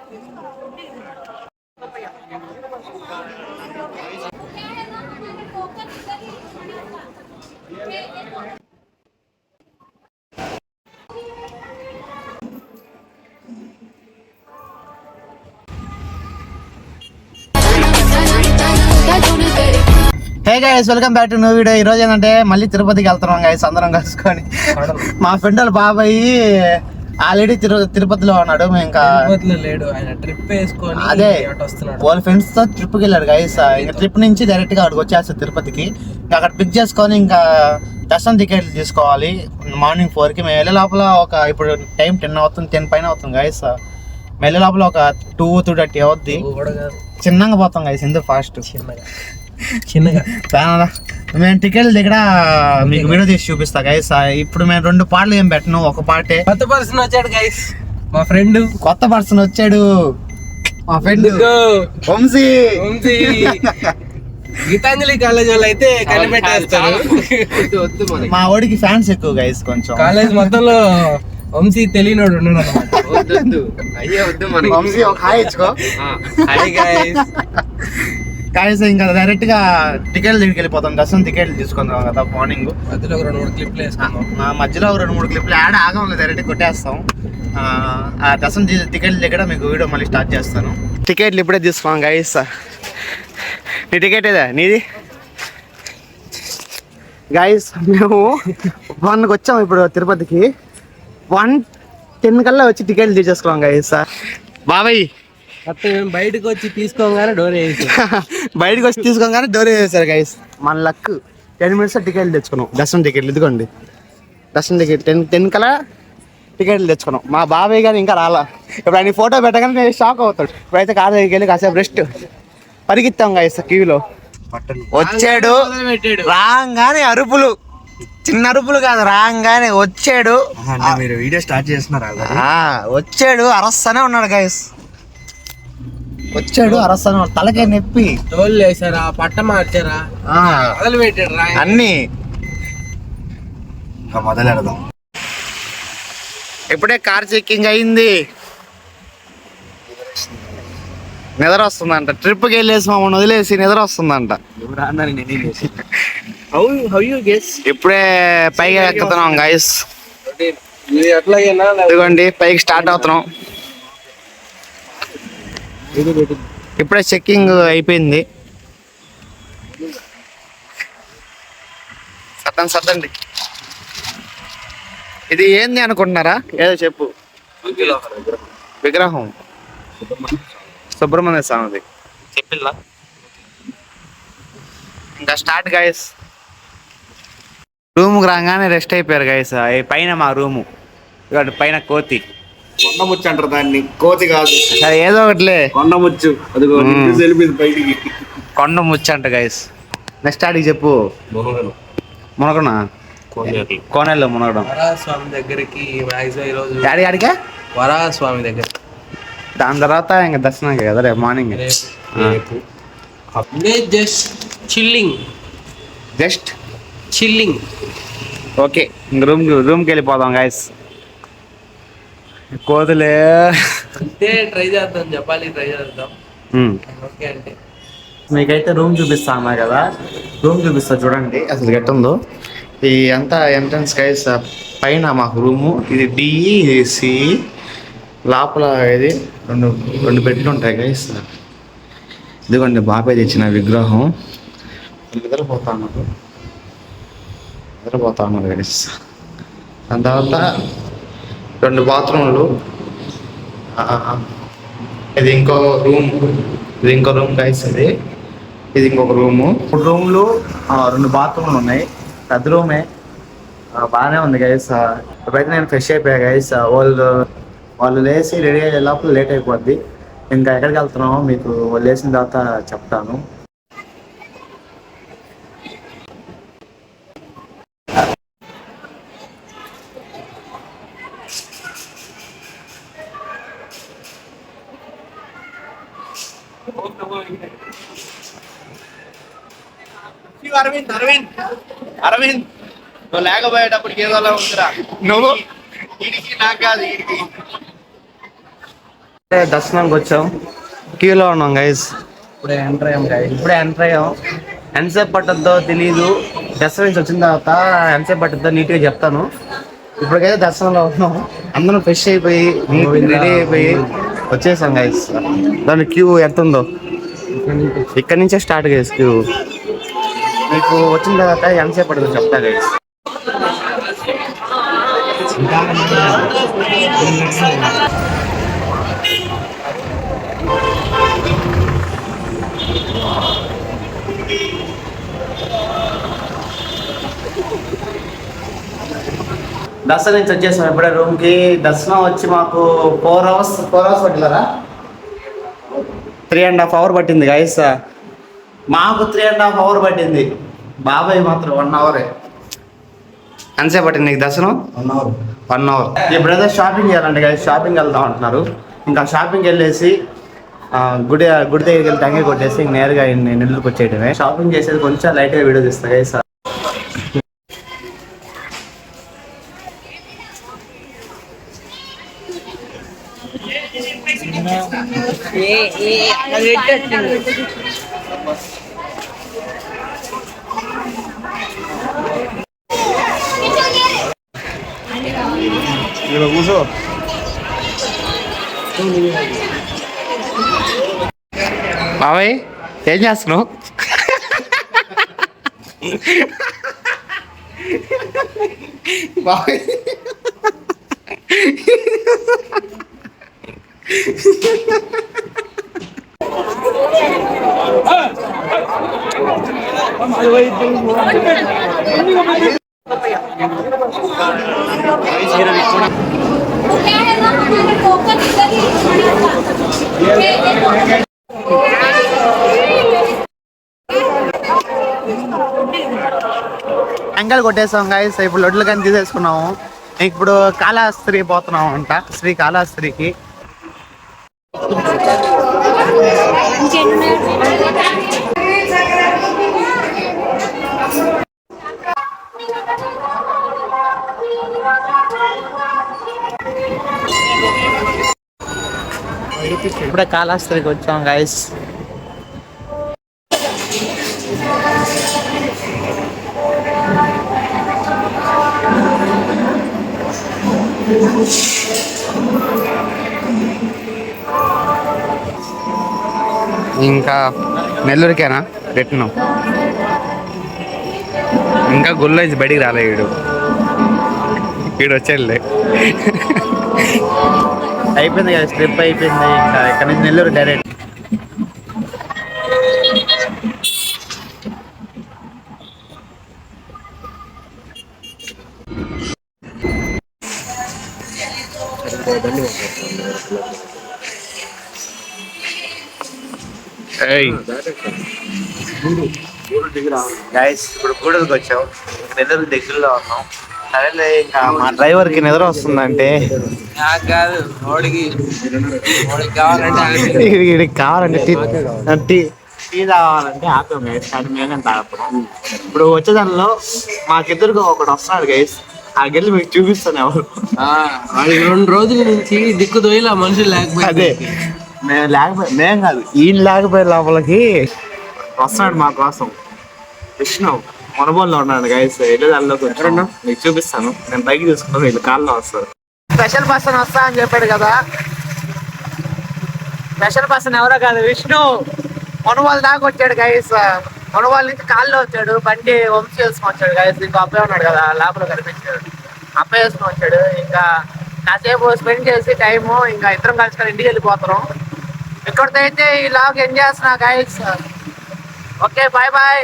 Hey guys, welcome back to new video. ఈ రోజు ఏంటంటే మళ్ళీ తిరుపతికి వెళ్తున్నాం గైస్, అందరం కలుసుకొని. మా ఫ్రెండ్ వాళ్ళ బాబాయ్ ఆల్రెడీ తిరుపతిలో ఉన్నాడు. మేము ఇంకా లేడు, ఆయన ట్రిప్ వేసుకొని అదే వాళ్ళ ఫ్రెండ్స్ తో ట్రిప్ కి వెళ్ళాడు గైస్. ఇంకా ట్రిప్ నుంచి డైరెక్ట్ గా అక్కడికి వచ్చేస్తాడు తిరుపతికి. ఇంకా అక్కడ పిక్ చేసుకొని ఇంకా దర్శనం టికెట్లు తీసుకోవాలి. మార్నింగ్ 4 కి మేము వెళ్ళే లోపల ఇప్పుడు టైం 10 అవుతుంది, 10 పైన అవుతుంది గైస్. వెళ్ళే లోపల ఒక 2-2:30 అవుద్ది. చిన్నగా పోతాం గైస్, ఎందుకు ఫాస్ట్ చిన్నగా. మేము టికెట్ దగ్గర మీకు వీడియో తీసి చూపిస్తా గైస్. ఇప్పుడు మేము 2 పాటలు ఏం పెట్టను, ఒక పాటే. కొత్త పర్సన్ వచ్చాడు గైస్, మా ఫ్రెండ్. కొత్త పర్సన్ వచ్చాడు, మా ఫ్రెండ్ వంశీ. గీతాంజలి కాలేజ్ వాళ్ళు అయితే కనిపెట్టేస్తారు. మా వాడికి ఫ్యాన్స్ ఎక్కువ గైస్. కొంచెం కాలేజ్ మొత్తంలో వంశీ తెలియనోడు ఉన్నాడు అన్నమాట. వంశీ ఒక హాయ్ ఇచ్చుకో. Hi guys. కాయస్ ఇంకా డైరెక్ట్ గా టికెట్లు దగ్గరికి వెళ్ళిపోతాం. దర్శనం టికెట్లు తీసుకుందాం కదా మార్నింగ్. మధ్యలో 2-3 క్లిప్లు వేసుకుందాం. మధ్యలో 2-3 క్లిప్లు యాడ్ ఆగం డైరెక్ట్ కొట్టేస్తాం. ఆ దర్శనం టికెట్ల దగ్గర మీకు వీడియో మళ్ళీ స్టార్ట్ చేస్తాను. టికెట్లు ఇప్పుడే తీసుకోండి గైస్. నీ టికెట్ ఏదా నీది గైస్? మేము 1కి వచ్చాము ఇప్పుడు తిరుపతికి. 1:10 కల్లా వచ్చి టికెట్లు తీసేసుకోండి గైస్. బాబాయ్ బయటకు వచ్చి తీసుకోగానే డోర్ వేసేసారు గైస్. మన లక్ 10 మినిట్స్ టికెట్లు తెచ్చుకున్నాం. దర్శనం టికెట్లు ఇదిగోండి. దర్శనం టికెట్ 10 కల్లా టికెట్లు తెచ్చుకున్నాం. మా బాబాయ్ గారు ఇంకా రాలా. ఇప్పుడు ఆయన ఫోటో పెట్టగానే నేను షాక్ అవుతాడు. ఇప్పుడైతే కార్ దగ్గరికి వెళ్ళి కాసేపు రెస్ట్ పరిగెత్తాం గైస్. క్యూలో వచ్చాడు, రాగానే అరుపులు, చిన్న అరుపులు కాదు, రాగానే వచ్చాడు. మీరు వీడియో స్టార్ట్ చేస్తున్నారా? వచ్చాడు, అరస్తనే ఉన్నాడు గైస్. వచ్చాడు అరస్తాను, తలకే నొప్పి. టోల్ వేసారా, పట్ట మార్చారా, మొదలు పెట్టాడు అన్ని. ఇంకా మొదలెడదాం. ఇప్పుడే కార్ చెక్కింగ్ అయింది. నిద్ర వస్తుందంట. ట్రిప్కి వెళ్ళేసి మమ్మల్ని వదిలేసి నిద్ర వస్తుందంట. ఇప్పుడే పైకి ఎక్కుతున్నాం గైస్. ఇదిగోండి పైకి స్టార్ట్ అవుతున్నాం. ఇప్పుడే చెక్కింగ్ అయిపోయింది. సర్దండి. ఇది ఏంది అనుకుంటున్నారా? ఏదో చెప్పు. విగ్రహం సుబ్రహ్మణ్య స్వామిది. చెప్పిల్లా? ఇంకా స్టార్ట్ గైస్. రూమ్కి రాగానే రెస్ట్ అయిపోయారు గైస్. పైన మా రూము, ఇక్కడ పైన కోతి. కొండముచ్చు అంటారు దాన్ని, కోతి కాదు. సరే ఏదో ఒకటిలే, కొండముచ్చు. బయటికి కొండముచ్చు అంట గైస్. నెక్స్ట్ ఆడికి చెప్పు. మునగనా? కోనేరులో మునగడం. వరాహస్వామి దగ్గరికి ఆడిగా వరాహస్వామి దగ్గర. దాని తర్వాత ఇంకా దర్శనానికి కదా రేపు మార్నింగ్. Just chilling. ఓకే, ఇంక రూమ్కి వెళ్ళిపోదాం గైస్. కోతులే అంటే ట్రై చేద్దాం, చెప్పాలి ట్రై చేద్దాం. ఓకే అంటే మీకైతే రూమ్ చూపిస్తాను కదా, రూమ్ చూపిస్తా చూడండి అసలు ఎట్టుందో. ఈ అంతా ఎంట్రన్స్ గైస్. పైన మాకు రూము, ఇది డి, ఇది సి. లోపల ఇది రెండు బెడ్లు ఉంటాయి గైస్. ఇదిగోండి బాబాయ్ తెచ్చిన విగ్రహం. నిద్రపోతా ఉన్నారు గైస్. దాని తర్వాత 2 బాత్రూమ్లు. ఇది ఇంకో రూమ్ గైస్. ఇది ఇంకొక రూము. 3 రూమ్లు, 2 బాత్రూమ్లు ఉన్నాయి. పెద్ద రూమే, బాగానే ఉంది గైస్. ఇప్పుడైతే నేను ఫ్రెష్ అయిపోయా గైస్. వాళ్ళు లేచి రెడీ అయ్యే లోపల లేట్ అయిపోద్ది. ఇంకా ఎక్కడికి వెళ్తున్నామో మీకు వాళ్ళు లేచిన తర్వాత చెప్తాను. అరవింద్ నువ్వు లేకపోయేటప్పటికి ఏదోలా ఉందిరా. నువ్వు ఇడికి నాకు కాదు, ఇడికి దర్శనానికి వచ్చాం, క్యూలో ఉన్నాం గైస్. ఇప్పుడే ఎంటర్ అయ్యాం. ఎంతసేపు పట్టద్దో తెలీదు. దర్శనం నుంచి వచ్చిన తర్వాత ఎంతసేపు పట్టద్దో నీట్గా చెప్తాను. ఇప్పటికైతే దర్శనంలో ఉన్నాం. అందరం ఫ్రెష్ అయిపోయి రెడీ అయిపోయి వచ్చేసాం గైస్. దాని క్యూ ఎంత ఉందో ఇక్కడ నుంచే స్టార్ట్ గైస్ క్యూ. మీకు వచ్చిన తర్వాత ఎంతసేపు పడుతుందో చెప్తా గైస్. దర్శనం నుంచి వచ్చేసాం ఇప్పుడే రూమ్కి. దర్శనం వచ్చి మాకు 4 hours పట్టిందరా. 3.5 hours పట్టింది గైస్. మాకు 3.5 hours పట్టింది. బాబాయ్ మాత్రం 1 hour. ఎంతసేపు పట్టింది నీకు దర్శనం? 1 hour. ఇప్పుడైతే షాపింగ్ చేయాలంటే గైస్, షాపింగ్ వెళ్దాం అంటున్నారు. ఇంకా షాపింగ్కి వెళ్ళేసి గుడి దగ్గరికి వెళ్ళి టంగే కొట్టేసి నేరుగా నెల్లూరుకి వచ్చేయటమే. షాపింగ్ చేసేది కొంచెం లైట్గా వీడియో తీస్తా గైస్. కూర్చో. బాబాయ్ ఏం చేస్తున్నావు? బాబాయ్ టెంకాయలు కొట్టేసాం గైస్. ఇప్పుడు లొడ్లు కానీ తీసేసుకున్నాము. ఇప్పుడు కాళహస్తి పోతున్నాం అంట, శ్రీ కాళహస్తికి. ఇప్పుడే కాళహస్తికి వచ్చాం గైస్. ఇంకా నెల్లూరుకేనా పెట్టినాం. ఇంకా గుళ్ళో నుంచి బయటికి రాలే వీడు వచ్చేళ్ళే. అయిపోయింది కదా ట్రిప్ అయిపోయింది. ఇంకా ఇక్కడ నుంచి నెల్లూరు డైరెక్ట్. గైస్ ఇప్పుడు గూడూరుకి వచ్చాం. నెల్లూరు దగ్గరలో ఉన్నాం. సరేలే ఇంకా మా డ్రైవర్కి నిద్ర వస్తుందంటే వీడికి కావాలంటే టీ తాగాలంటే ఆపాం గైస్. కానీ మేమే తాగపోం. ఇప్పుడు వచ్చే దానిలో మాకిద్దరికి ఒకటి వస్తున్నాడు గైస్. ఆ గెల్లి మీకు చూపిస్తాను. ఎవరు 2 రోజుల నుంచి దిక్కు తోయిలా మనుషులు లేకపోతే అదే మేం కాదు, ఈయన లేకపోయే లోపలికి వస్తున్నాడు మా కోసం. విష్ణు మనబోల్లో ఉన్నాడు గైస్. వెళ్ళి దానిలోకి వచ్చాడు. మీకు చూపిస్తాను. నేను బైక్ తీసుకుంటాను, వీళ్ళు కాల్లో వస్తారు. స్పెషల్ పర్సన్ వస్తా అని చెప్పాడు కదా. స్పెషల్ పర్సన్ ఎవరో కాదు, విష్ణు మనవాళ్ళ దాకా వచ్చాడు గైస్. మనవాళ్ళ నుంచి కాల్లో వచ్చాడు. బండి వంశీ వేసుకొని వచ్చాడు గైస్. ఇంకా అబ్బాయి ఉన్నాడు కదా లోపల కనిపించాడు. అబ్బాయి వేసుకొని వచ్చాడు. ఇంకా కాసేపు స్పెండ్ చేసి టైము ఇంకా ఇద్దరం కలిసి ఇంటికి వెళ్ళిపోతాం. ఇక్కడితో అయితే ఈ లాగ్ ఎంజాయ్ చేస్తున్నా గైస్. Okay bye bye.